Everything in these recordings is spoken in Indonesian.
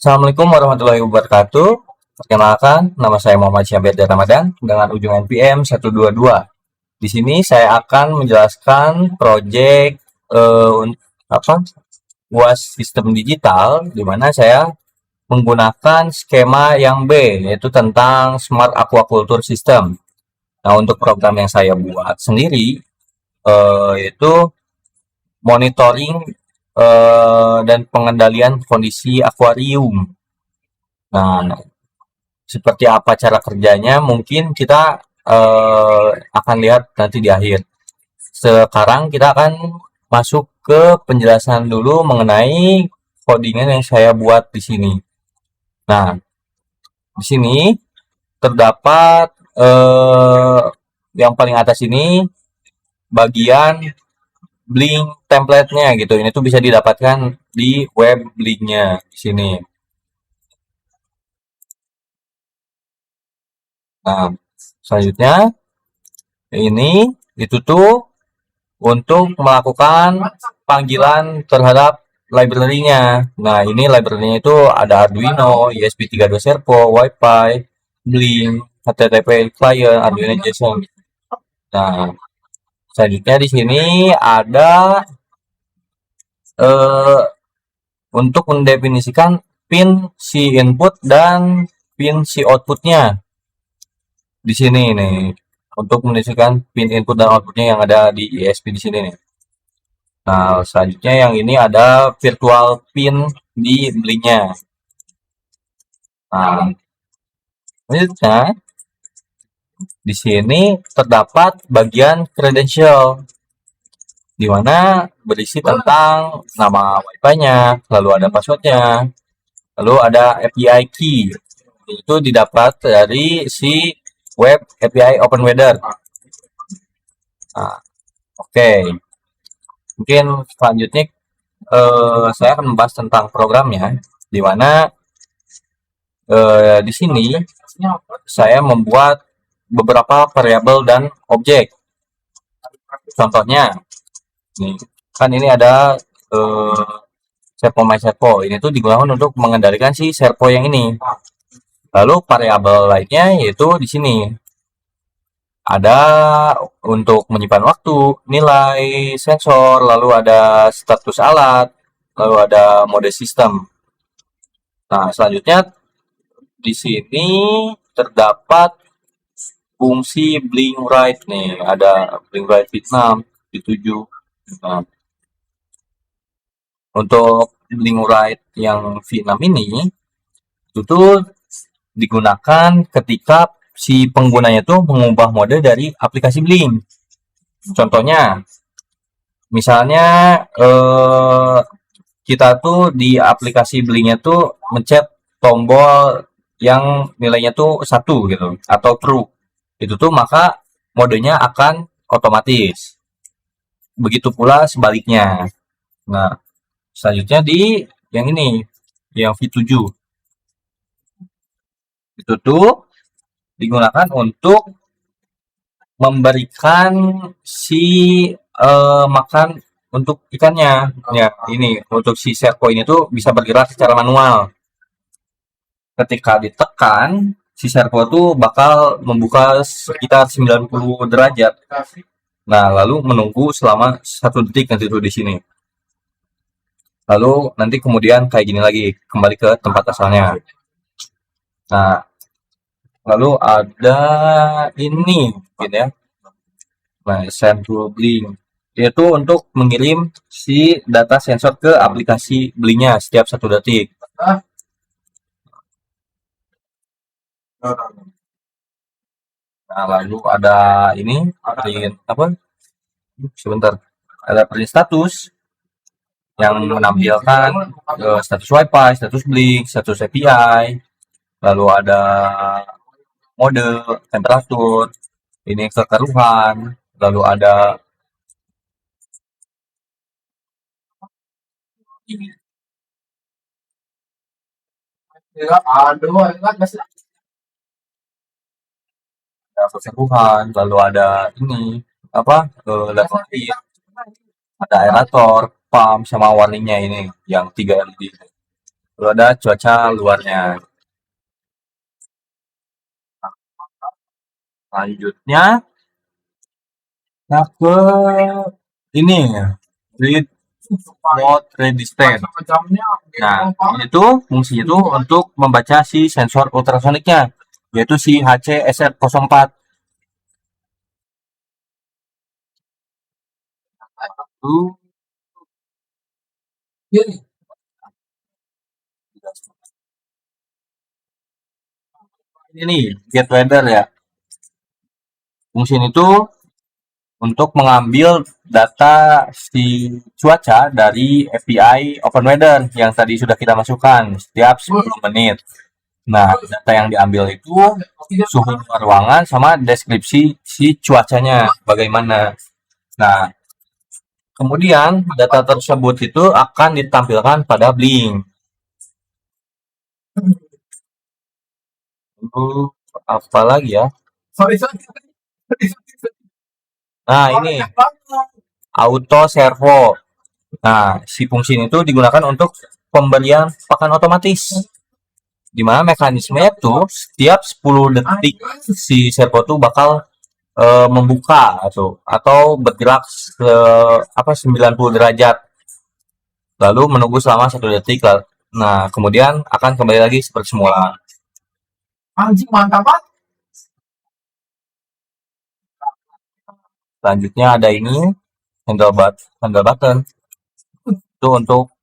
Assalamualaikum warahmatullahi wabarakatuh. Perkenalkan, nama saya Muhammad Syabir Ramadan dengan ujung NPM 122. Di sini saya akan menjelaskan proyek apa UAS sistem digital di mana saya menggunakan skema yang B, yaitu tentang Smart Aquaculture System. Nah, untuk program yang saya buat sendiri yaitu monitoring dan pengendalian kondisi akuarium. Nah, seperti apa cara kerjanya mungkin kita akan lihat nanti di akhir. Sekarang kita akan masuk ke penjelasan dulu mengenai codingan yang saya buat di sini. Nah, di sini terdapat yang paling atas ini bagian Blink template-nya gitu. Ini tuh bisa didapatkan di web Blink-nya di sini. Nah, selanjutnya ini itu tuh untuk melakukan panggilan terhadap library-nya. Nah, ini library-nya itu ada Arduino, ESP32 Servo, Wi-Fi, Blink, HTTP client, Arduino JSON. Nah, selanjutnya di sini ada eh, untuk mendefinisikan pin si input dan pin si outputnya di sini nih untuk mendefinisikan pin input dan outputnya yang ada di ESP di sini nih. Nah, selanjutnya yang ini ada virtual pin di blinknya. Nah, selanjutnya di sini terdapat bagian credential di mana berisi tentang nama Wi-Fi-nya, lalu ada passwordnya, lalu ada API key. Itu didapat dari si web API Open Weather. Nah, oke. Mungkin selanjutnya saya akan membahas tentang programnya, di mana di sini saya membuat beberapa variabel dan objek. Contohnya, nih, kan ini ada servo my servo. Ini tuh digunakan untuk mengendalikan si servo yang ini. Lalu variabel lainnya yaitu di sini ada untuk menyimpan waktu, nilai, sensor, lalu ada status alat, lalu ada mode sistem. Nah, selanjutnya di sini terdapat fungsi blink right nih, ada blink right Vietnam di 7. Nah, untuk blink right yang V6 ini itu tuh digunakan ketika si penggunanya tuh mengubah mode dari aplikasi Blink. Contohnya, misalnya kita tuh di aplikasi Blinknya tuh mencet tombol yang nilainya tuh 1 gitu atau true. Itu tuh maka modenya akan otomatis. Begitu pula sebaliknya. Nah, selanjutnya di yang ini, yang V7. Itu tuh digunakan untuk memberikan si makan untuk ikannya. Ya, ini untuk si servo ini tuh bisa bergerak secara manual. Ketika ditekan, si servo tuh bakal membuka sekitar 90 derajat. Nah, lalu menunggu selama 1 detik nanti tuh di sini. Lalu nanti kemudian kayak gini lagi, kembali ke tempat asalnya. Nah, lalu ada ini mungkin ya. Nah, send to Blink. Yaitu untuk mengirim si data sensor ke aplikasi Blinknya setiap 1 detik. Nah, lalu ada ini print apa? Sebentar. Ada print status yang menampilkan status Wi-Fi, status Blink, status API, lalu ada mode, temperatur, ini kekeruhan, lalu ada ini ada kekeruhan, lalu ada ini apa level heat, ada aerator, pump sama warningnya ini yang 3 LED. Lalu ada cuaca luarnya. Selanjutnya kita ke ini read mode resistant. Nah, ini tuh fungsinya tuh untuk membaca si sensor ultrasoniknya, yaitu si HC-SR04. Tuh, ini nih, get weather ya. Fungsi ini tuh untuk mengambil data si cuaca dari API Open Weather yang tadi sudah kita masukkan setiap 10 menit. Nah, data yang diambil itu suhu luar ruangan sama deskripsi si cuacanya bagaimana. Nah, kemudian data tersebut itu akan ditampilkan pada Blink. Lalu apa lagi ya? Nah, ini auto servo. Nah, si fungsi ini tuh digunakan untuk pemberian pakan otomatis. Di mana mekanismenya tuh setiap 10 detik si servo tuh bakal membuka atau bergerak 90 derajat lalu menunggu selama 1 detik. Nah, kemudian akan kembali lagi seperti semula. Anjing mantap banget. Selanjutnya ada ini handle button itu untuk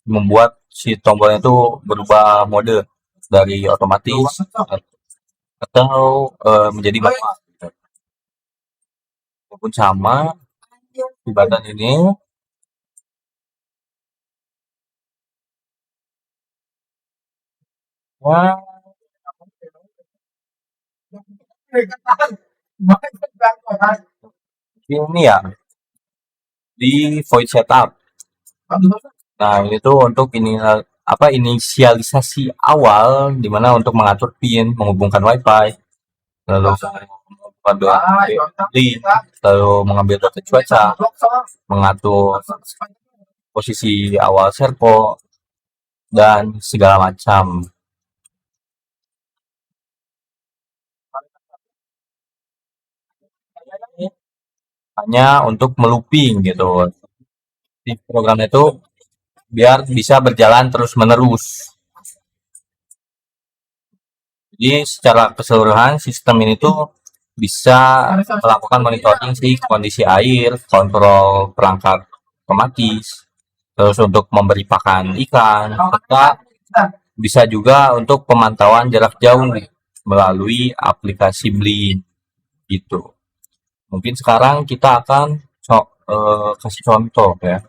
membuat si tombolnya itu berubah mode dari otomatis atau menjadi manual. Walaupun sama di button ini. Wah, ini ya di voice setup. Nah, ini tuh untuk ini inisialisasi awal di mana untuk mengatur pin, menghubungkan WiFi, lalu menghubungkan link, lalu mengambil data cuaca, mengatur posisi awal servo dan segala macam. Hanya untuk melooping gitu. Di program itu biar bisa berjalan terus-menerus. Jadi secara keseluruhan sistem ini tuh bisa melakukan monitoring sih kondisi air, kontrol perangkat otomatis, terus untuk memberi pakan ikan, serta bisa juga untuk pemantauan jarak jauh melalui aplikasi Blink gitu. Mungkin sekarang kita akan kasih contoh ya.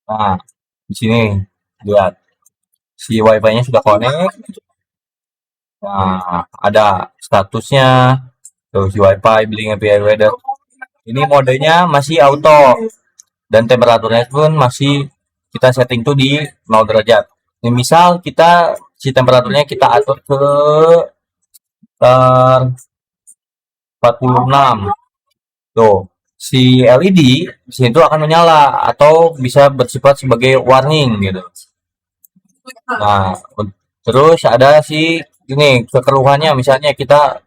Nah, di sini lihat si WiFi-nya sudah connect. Nah, ada statusnya, terus WiFi, Blink API Weather. Ini modenya masih auto dan temperaturnya pun masih kita setting tuh di 0 derajat. Ini misal kita si temperaturnya kita atur ke 46. Tuh, si LED di sini tuh akan menyala atau bisa bersifat sebagai warning gitu. Nah, terus ada si ini kekeruhannya misalnya kita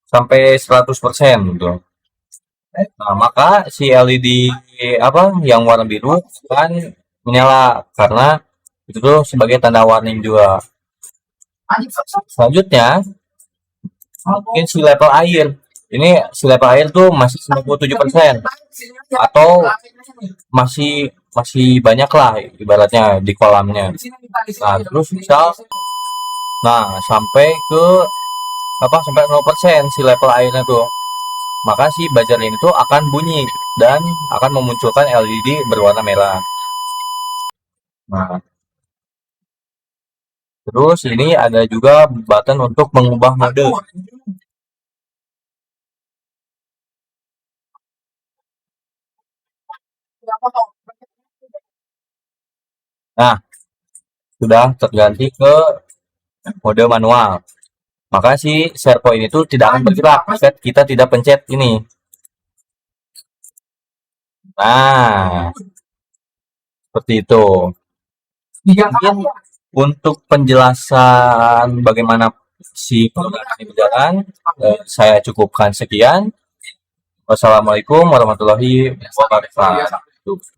sampai 100% gitu. Nah, maka si LED yang warna biru kan menyala karena itu tuh sebagai tanda warning juga. Selanjutnya, mungkin si level air. Ini si level air tuh masih 97% atau masih masih banyak lah ibaratnya di kolamnya. Nah, terus misal sampai ke sampai 0% si level airnya tuh. Maka si buzzer ini tuh akan bunyi dan akan memunculkan LED berwarna merah. Nah, terus ini ada juga button untuk mengubah mode. Nah, sudah terganti ke mode manual. Maka si share point itu tidak akan bergerak jika kita tidak pencet ini. Nah, seperti itu. Mungkin untuk penjelasan bagaimana si program ini berjalan, saya cukupkan sekian. Wassalamualaikum warahmatullahi wabarakatuh.